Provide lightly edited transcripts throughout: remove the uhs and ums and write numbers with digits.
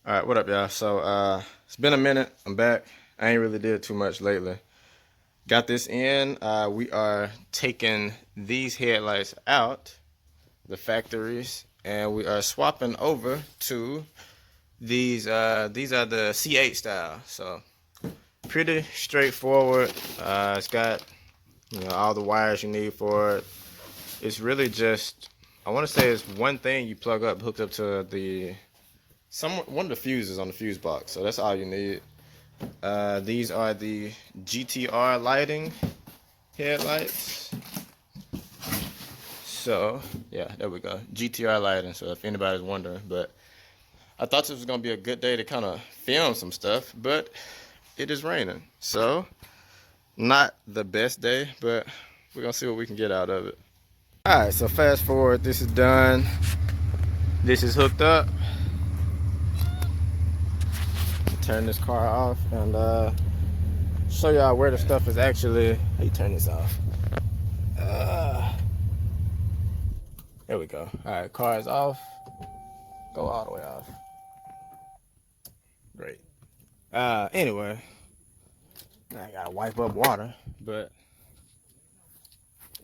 All right, what up, y'all? So, it's been a minute. I'm back. I ain't really did too much lately. Got this in. We are taking these headlights out, the factories, and we are swapping over to these. These are the C8 style. So, pretty straightforward. It's got, all the wires you need for it. It's really just, I want to say it's one thing you plug up, hooked up to one of the fuses on the fuse box, so that's all you need. These are the GTR lighting headlights. So yeah, there we go, GTR lighting. So if anybody's wondering, but I thought this was gonna be a good day to kind of film some stuff, but it is raining, so not the best day, but we're gonna see what we can get out of it. All right, so fast forward, this is done, this is hooked up. Turn this car off and show y'all where the stuff is actually. How you turn this off? There we go. All right, car is off. Go all the way off. Great. Anyway, I gotta wipe up water, but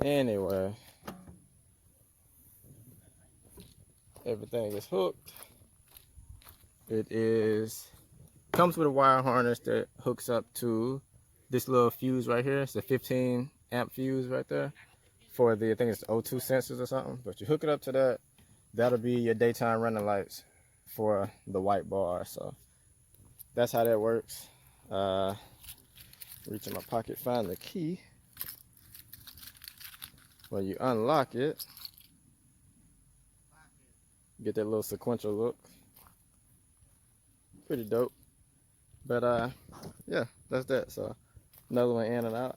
anyway, everything is hooked. It comes with a wire harness that hooks up to this little fuse right here. It's a 15 amp fuse right there for the, I think it's O2 sensors or something. But you hook it up to that, that'll be your daytime running lights for the white bar. So that's how that works. Reach in my pocket, find the key. When you unlock it, get that little sequential look. Pretty dope. But yeah, that's that. So another one in and out.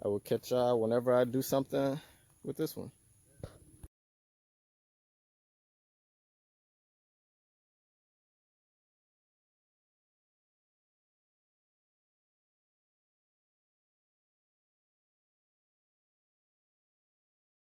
I will catch y'all whenever I do something with this one.